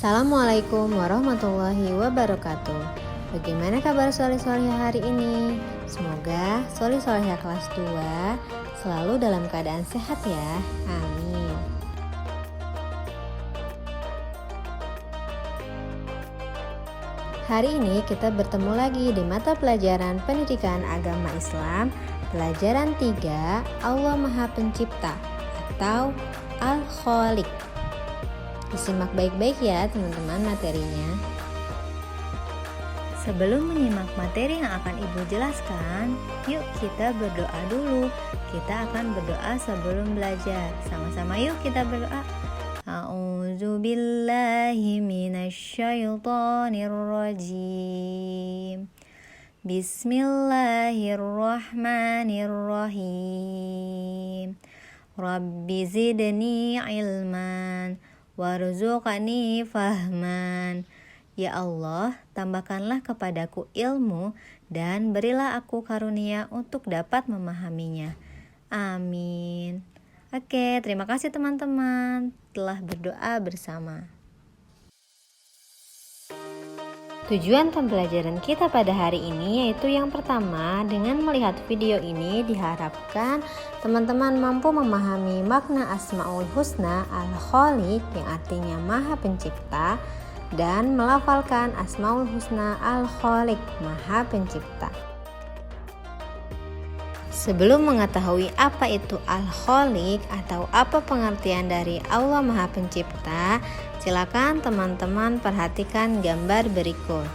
Assalamualaikum warahmatullahi wabarakatuh. Bagaimana kabar soleh-solehah hari ini? Semoga soleh-solehah kelas 2 selalu dalam keadaan sehat ya. Amin. Hari ini kita bertemu lagi di mata pelajaran Pendidikan Agama Islam, pelajaran 3, Allah Maha Pencipta atau Al-Khaliq. Disimak baik-baik ya teman-teman materinya. Sebelum menyimak materi yang akan Ibu jelaskan, yuk kita berdoa dulu. Kita akan berdoa sebelum belajar. Sama-sama yuk kita berdoa. A'udzubillahi minasyaitonirrajim. Bismillahirrahmanirrahim. Rabbi zidni ilman warzuqni fahman. Ya Allah, tambahkanlah kepadaku ilmu dan berilah aku karunia untuk dapat memahaminya. Amin. Oke, terima kasih teman-teman telah berdoa bersama. Tujuan pembelajaran kita pada hari ini yaitu yang pertama, dengan melihat video ini diharapkan teman-teman mampu memahami makna Asmaul Husna Al-Khaliq yang artinya Maha Pencipta dan melafalkan Asmaul Husna Al-Khaliq Maha Pencipta. Sebelum mengetahui apa itu Al-Khaliq atau apa pengertian dari Allah Maha Pencipta, silakan teman-teman perhatikan gambar berikut.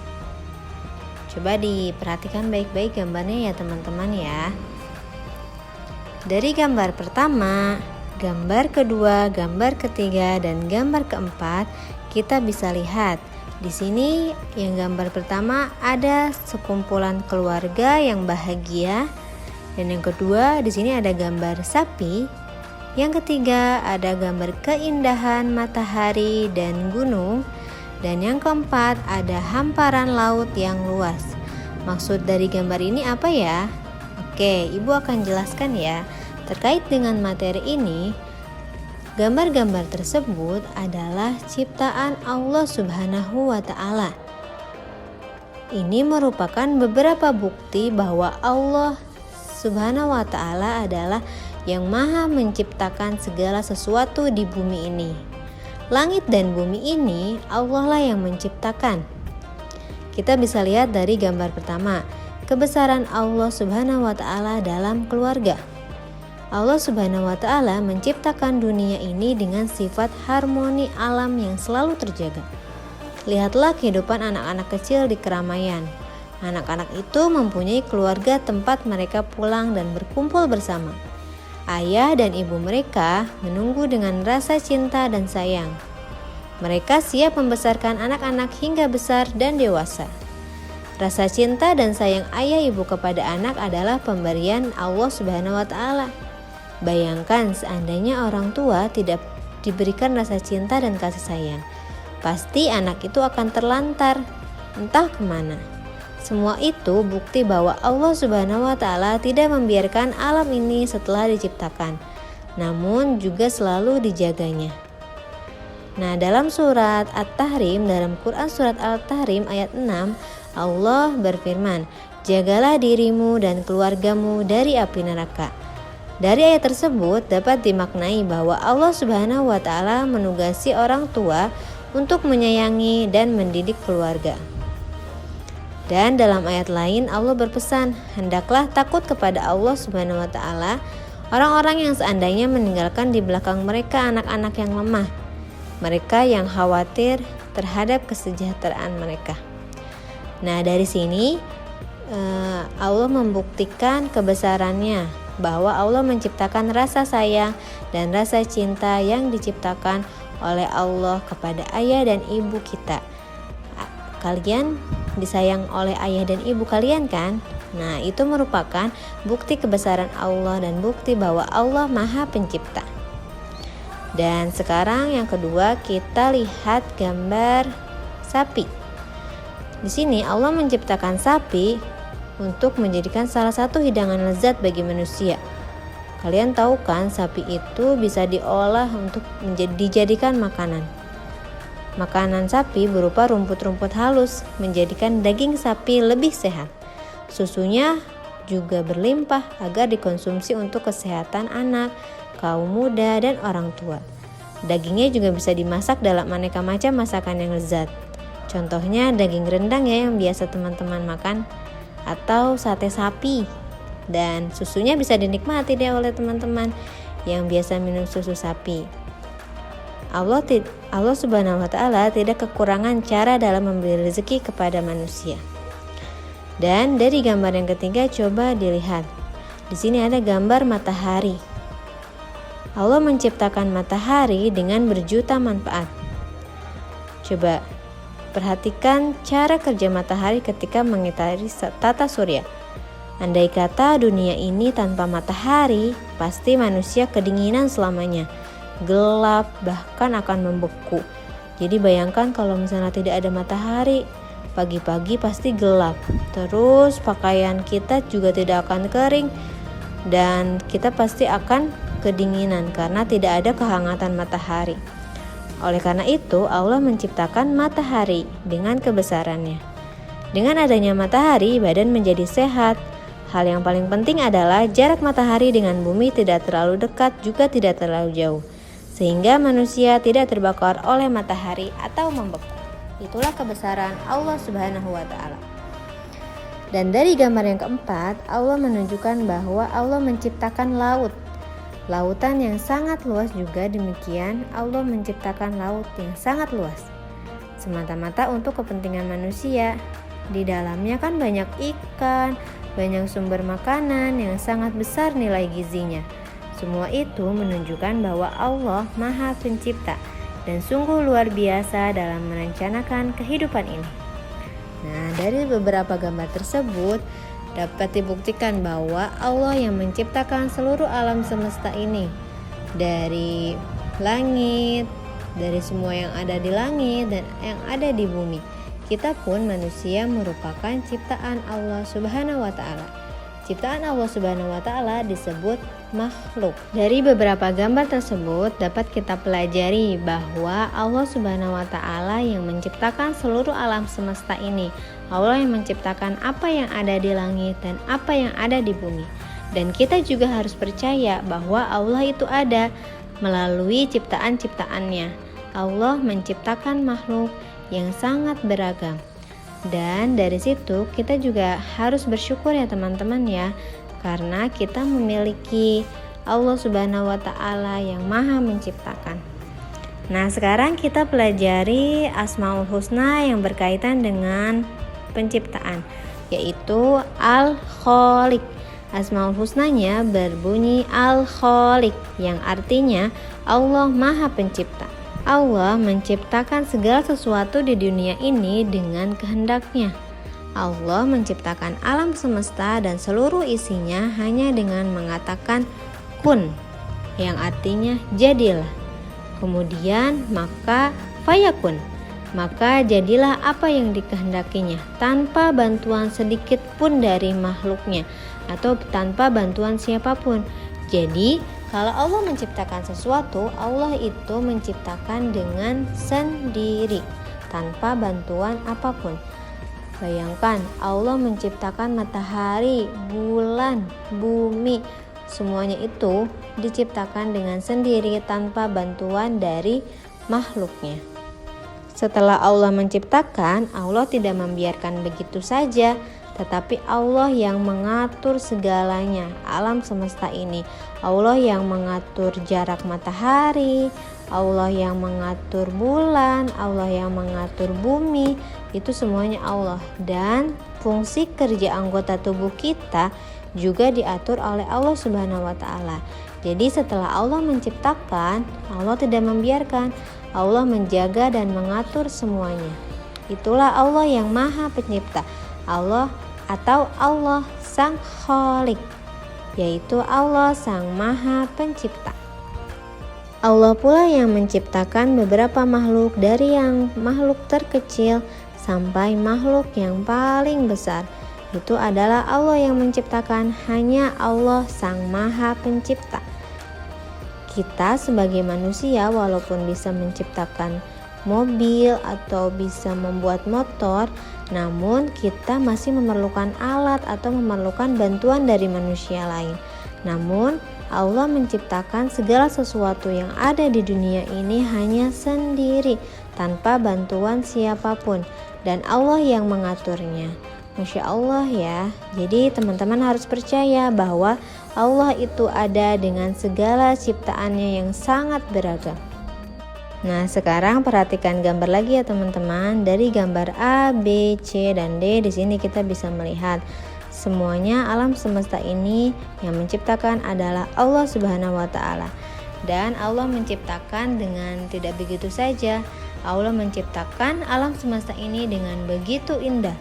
Coba diperhatikan baik-baik gambarnya ya teman-teman ya. Dari gambar pertama, gambar kedua, gambar ketiga, dan gambar keempat, kita bisa lihat di sini yang gambar pertama ada sekumpulan keluarga yang bahagia. Dan yang kedua, di sini ada gambar sapi. Yang ketiga, ada gambar keindahan matahari dan gunung. Dan yang keempat, ada hamparan laut yang luas. Maksud dari gambar ini apa ya? Oke, Ibu akan jelaskan ya. Terkait dengan materi ini, gambar-gambar tersebut adalah ciptaan Allah Subhanahu wa Ta'ala. Ini merupakan beberapa bukti bahwa Allah Subhanahu wa Ta'ala adalah yang maha menciptakan segala sesuatu di bumi ini. Langit dan bumi ini Allah lah yang menciptakan. Kita bisa lihat dari gambar pertama, kebesaran Allah Subhanahu wa Ta'ala dalam keluarga. Allah Subhanahu wa Ta'ala menciptakan dunia ini dengan sifat harmoni alam yang selalu terjaga. Lihatlah kehidupan anak-anak kecil di keramaian. Anak-anak itu mempunyai keluarga tempat mereka pulang dan berkumpul bersama. Ayah dan ibu mereka menunggu dengan rasa cinta dan sayang. Mereka siap membesarkan anak-anak hingga besar dan dewasa. Rasa cinta dan sayang ayah ibu kepada anak adalah pemberian Allah Subhanahu wa Ta'ala. Bayangkan seandainya orang tua tidak diberikan rasa cinta dan kasih sayang, pasti anak itu akan terlantar, entah kemana. Semua itu bukti bahwa Allah Subhanahu wa Ta'ala tidak membiarkan alam ini setelah diciptakan, namun juga selalu dijaganya. Nah, dalam surat At-Tahrim, dalam Quran surat Al-Tahrim ayat 6, Allah berfirman, "Jagalah dirimu dan keluargamu dari api neraka." Dari ayat tersebut dapat dimaknai bahwa Allah Subhanahu wa Ta'ala menugasi orang tua untuk menyayangi dan mendidik keluarga. Dan dalam ayat lain Allah berpesan, hendaklah takut kepada Allah Subhanahu wa Ta'ala orang-orang yang seandainya meninggalkan di belakang mereka anak-anak yang lemah, mereka yang khawatir terhadap kesejahteraan mereka. Nah, dari sini Allah membuktikan kebesarannya, bahwa Allah menciptakan rasa sayang dan rasa cinta yang diciptakan oleh Allah kepada ayah dan ibu kita. Kalian disayang oleh ayah dan ibu kalian kan? Nah, itu merupakan bukti kebesaran Allah dan bukti bahwa Allah Maha Pencipta. Dan sekarang yang kedua, kita lihat gambar sapi. Di sini Allah menciptakan sapi untuk menjadikan salah satu hidangan lezat bagi manusia. Kalian tahu kan, sapi itu bisa diolah untuk dijadikan makanan. Makanan sapi berupa rumput-rumput halus, menjadikan daging sapi lebih sehat. Susunya juga berlimpah agar dikonsumsi untuk kesehatan anak, kaum muda, dan orang tua. Dagingnya juga bisa dimasak dalam aneka macam masakan yang lezat. Contohnya daging rendang ya yang biasa teman-teman makan, atau sate sapi. Dan susunya bisa dinikmati deh oleh teman-teman yang biasa minum susu sapi. Allah Subhanahu wa Ta'ala tidak kekurangan cara dalam memberi rezeki kepada manusia. Dan dari gambar yang ketiga, coba dilihat. Di sini ada gambar matahari. Allah menciptakan matahari dengan berjuta manfaat. Coba perhatikan cara kerja matahari ketika mengitari tata surya. Andai kata dunia ini tanpa matahari, pasti manusia kedinginan selamanya. Gelap, bahkan akan membeku. Jadi bayangkan kalau misalnya tidak ada matahari, pagi-pagi pasti gelap. Terus pakaian kita juga tidak akan kering dan kita pasti akan kedinginan karena tidak ada kehangatan matahari. Oleh karena itu, Allah menciptakan matahari dengan kebesarannya. Dengan adanya matahari, badan menjadi sehat. Hal yang paling penting adalah jarak matahari dengan bumi tidak terlalu dekat juga tidak terlalu jauh, sehingga manusia tidak terbakar oleh matahari atau membeku. Itulah kebesaran Allah Subhanahu wa Ta'ala. Dan dari gambar yang keempat, Allah menunjukkan bahwa Allah menciptakan laut. Lautan yang sangat luas juga demikian, Allah menciptakan laut yang sangat luas. Semata-mata untuk kepentingan manusia. Di dalamnya kan banyak ikan, banyak sumber makanan yang sangat besar nilai gizinya. Semua itu menunjukkan bahwa Allah Maha Pencipta dan sungguh luar biasa dalam merencanakan kehidupan ini. Nah, dari beberapa gambar tersebut dapat dibuktikan bahwa Allah yang menciptakan seluruh alam semesta ini, dari langit, dari semua yang ada di langit dan yang ada di bumi. Kita pun manusia merupakan ciptaan Allah Subhanahu wa Ta'ala. Ciptaan Allah Subhanahu wa Ta'ala disebut makhluk. Dari beberapa gambar tersebut dapat kita pelajari bahwa Allah Subhanahu wa Ta'ala yang menciptakan seluruh alam semesta ini. Allah yang menciptakan apa yang ada di langit dan apa yang ada di bumi. Dan kita juga harus percaya bahwa Allah itu ada melalui ciptaan-ciptaannya. Allah menciptakan makhluk yang sangat beragam. Dan dari situ kita juga harus bersyukur ya teman-teman ya, karena kita memiliki Allah Subhanahu wa Ta'ala yang Maha Menciptakan. Nah, sekarang kita pelajari Asmaul Husna yang berkaitan dengan penciptaan, yaitu Al-Khaliq. Asmaul Husnanya berbunyi Al-Khaliq, yang artinya Allah Maha Pencipta. Allah menciptakan segala sesuatu di dunia ini dengan kehendaknya. Allah menciptakan alam semesta dan seluruh isinya hanya dengan mengatakan kun, yang artinya jadilah. Kemudian maka fayakun, maka jadilah apa yang dikehendakinya tanpa bantuan sedikit pun dari makhluknya atau tanpa bantuan siapapun. Jadi kalau Allah menciptakan sesuatu, Allah itu menciptakan dengan sendiri tanpa bantuan apapun. Bayangkan Allah menciptakan matahari, bulan, bumi, semuanya itu diciptakan dengan sendiri tanpa bantuan dari makhluknya. Setelah Allah menciptakan, Allah tidak membiarkan begitu saja, tetapi Allah yang mengatur segalanya, alam semesta ini. Allah yang mengatur jarak matahari, Allah yang mengatur bulan, Allah yang mengatur bumi, itu semuanya Allah. Dan fungsi kerja anggota tubuh kita juga diatur oleh Allah Subhanahu wa Ta'ala. Jadi setelah Allah menciptakan, Allah tidak membiarkan, Allah menjaga dan mengatur semuanya. Itulah Allah yang Maha Pencipta. Allah atau Allah Sang Khalik, yaitu Allah Sang Maha Pencipta. Allah pula yang menciptakan beberapa makhluk, dari yang makhluk terkecil sampai makhluk yang paling besar. Itu adalah Allah yang menciptakan, hanya Allah Sang Maha Pencipta. Kita sebagai manusia walaupun bisa menciptakan mobil atau bisa membuat motor, namun kita masih memerlukan alat atau memerlukan bantuan dari manusia lain. Namun Allah menciptakan segala sesuatu yang ada di dunia ini hanya sendiri tanpa bantuan siapapun, dan Allah yang mengaturnya. Masya Allah ya. Jadi teman-teman harus percaya bahwa Allah itu ada dengan segala ciptaannya yang sangat beragam. Nah, sekarang perhatikan gambar lagi ya teman-teman. Dari gambar A, B, C, dan D, di sini kita bisa melihat semuanya alam semesta ini yang menciptakan adalah Allah Subhanahu wa taala. Dan Allah menciptakan dengan tidak begitu saja. Allah menciptakan alam semesta ini dengan begitu indah.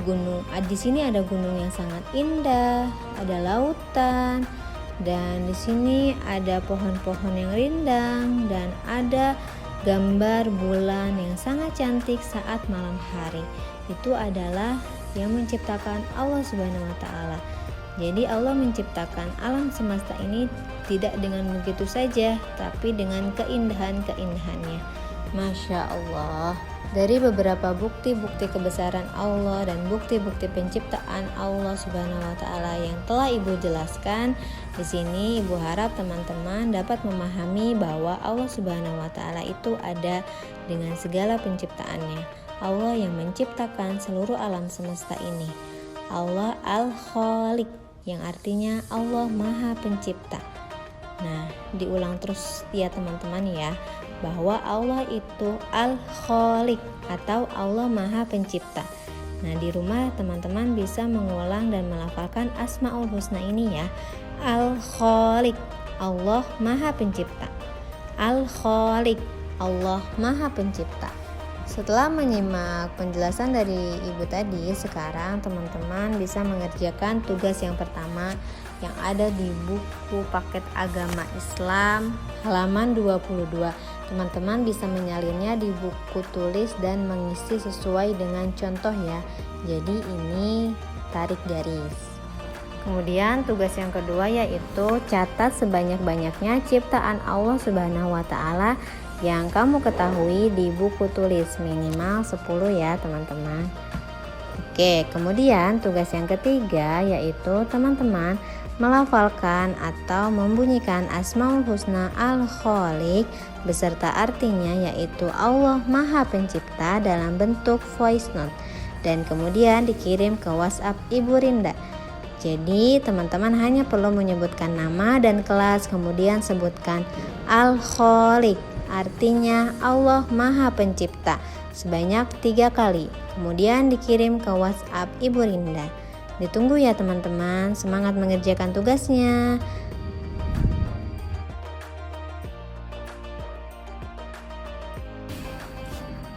Gunung, di sini ada gunung yang sangat indah, ada lautan, dan di sini ada pohon-pohon yang rindang, dan ada gambar bulan yang sangat cantik saat malam hari. Itu adalah yang menciptakan Allah Subhanahu wa taala. Jadi Allah menciptakan alam semesta ini tidak dengan begitu saja, tapi dengan keindahan-keindahannya. Masya Allah. Dari beberapa bukti-bukti kebesaran Allah dan bukti-bukti penciptaan Allah Subhanahu wa taala yang telah Ibu jelaskan, di sini Ibu harap teman-teman dapat memahami bahwa Allah Subhanahu wa taala itu ada dengan segala penciptaannya. Allah yang menciptakan seluruh alam semesta ini. Allah Al-Khaliq, yang artinya Allah Maha Pencipta. Nah, diulang terus ya teman-teman ya, bahwa Allah itu Al-Khaliq atau Allah Maha Pencipta. Nah, di rumah teman-teman bisa mengulang dan melafalkan Asmaul Husna ini ya. Al-Khaliq, Allah Maha Pencipta. Al-Khaliq, Allah Maha Pencipta. Setelah menyimak penjelasan dari Ibu tadi, sekarang teman-teman bisa mengerjakan tugas yang pertama yang ada di buku paket agama Islam halaman 22. Teman-teman bisa menyalinnya di buku tulis dan mengisi sesuai dengan contoh ya. Jadi ini tarik garis. Kemudian tugas yang kedua yaitu catat sebanyak-banyaknya ciptaan Allah Subhanahu wa taala yang kamu ketahui di buku tulis, minimal 10 ya teman-teman. Oke, kemudian tugas yang ketiga yaitu teman-teman melafalkan atau membunyikan Asmaul Husna Al-Khaliq beserta artinya yaitu Allah Maha Pencipta dalam bentuk voice note dan kemudian dikirim ke WhatsApp Ibu Rinda. Jadi teman-teman hanya perlu menyebutkan nama dan kelas, kemudian sebutkan Al-Khaliq, artinya Allah Maha Pencipta, sebanyak 3 kali. Kemudian dikirim ke WhatsApp Ibu Rinda. Ditunggu ya teman-teman, semangat mengerjakan tugasnya.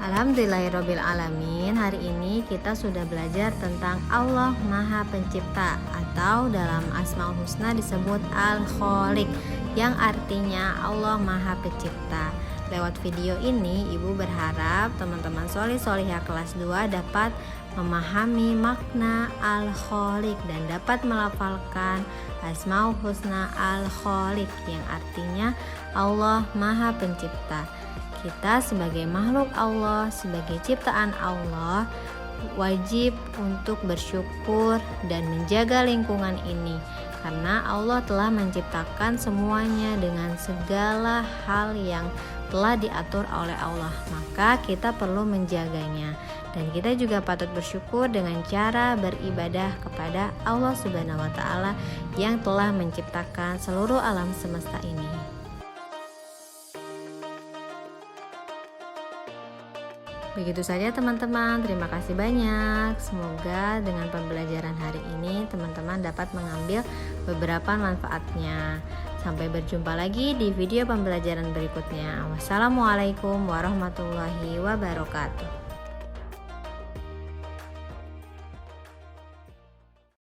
Alhamdulillahirrabbilalamin. Hari ini kita sudah belajar tentang Allah Maha Pencipta atau dalam Asmaul Husna disebut Al-Khaliq yang artinya Allah Maha Pencipta. Lewat video ini Ibu berharap teman-teman solih-solihah kelas 2 dapat memahami makna Al-Khaliq dan dapat melafalkan Asmaul Husna Al-Khaliq yang artinya Allah Maha Pencipta. Kita sebagai makhluk Allah, sebagai ciptaan Allah, wajib untuk bersyukur dan menjaga lingkungan ini karena Allah telah menciptakan semuanya dengan segala hal yang telah diatur oleh Allah, maka kita perlu menjaganya dan kita juga patut bersyukur dengan cara beribadah kepada Allah Subhanahu wa taala yang telah menciptakan seluruh alam semesta ini. Begitu saja teman-teman, terima kasih banyak. Semoga dengan pembelajaran hari ini teman-teman dapat mengambil beberapa manfaatnya. Sampai berjumpa lagi di video pembelajaran berikutnya. Wassalamualaikum warahmatullahi wabarakatuh.